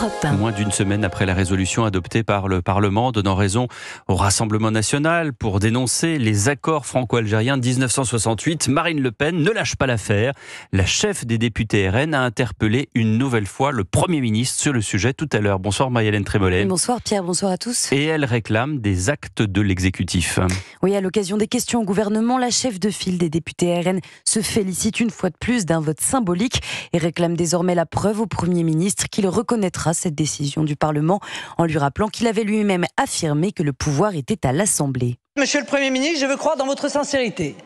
Europe 1. Moins d'une semaine après la résolution adoptée par le Parlement donnant raison au Rassemblement national pour dénoncer les accords franco-algériens de 1968, Marine Le Pen ne lâche pas l'affaire. La chef des députés RN a interpellé une nouvelle fois le Premier ministre sur le sujet tout à l'heure. Bonsoir Marie-Hélène Trémollet. Bonsoir Pierre, bonsoir à tous. Et elle réclame des actes de l'exécutif. Oui, à l'occasion des questions au gouvernement, la chef de file des députés RN se félicite une fois de plus d'un vote symbolique et réclame désormais la preuve au Premier ministre qu'il reconnaîtra cette décision du Parlement en lui rappelant qu'il avait lui-même affirmé que le pouvoir était à l'Assemblée. Monsieur le Premier ministre, je veux croire dans votre sincérité.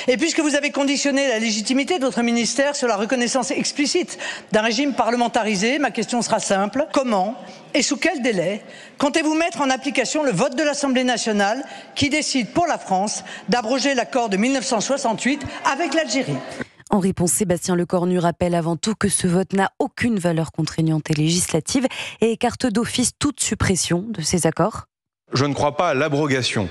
Et puisque vous avez conditionné la légitimité de votre ministère sur la reconnaissance explicite d'un régime parlementarisé, ma question sera simple. Comment et sous quel délai comptez-vous mettre en application le vote de l'Assemblée nationale qui décide pour la France d'abroger l'accord de 1968 avec l'Algérie ? En réponse, Sébastien Lecornu rappelle avant tout que ce vote n'a aucune valeur contraignante et législative et écarte d'office toute suppression de ces accords. Je ne crois pas à l'abrogation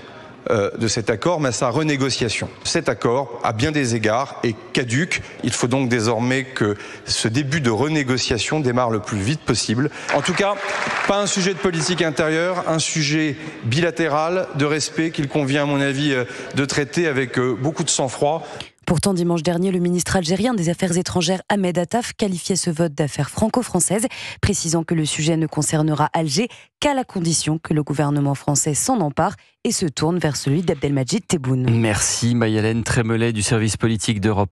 de cet accord, mais à sa renégociation. Cet accord, à bien des égards, est caduc. Il faut donc désormais que ce début de renégociation démarre le plus vite possible. En tout cas, pas un sujet de politique intérieure, un sujet bilatéral de respect qu'il convient, à mon avis, de traiter avec beaucoup de sang-froid. Pourtant, dimanche dernier, le ministre algérien des Affaires étrangères Ahmed Attaf qualifiait ce vote d'affaire franco-française, précisant que le sujet ne concernera Alger qu'à la condition que le gouvernement français s'en empare et se tourne vers celui d'Abdelmadjid Tebboune. Merci Marie-Hélène Trémollet du service politique d'Europe.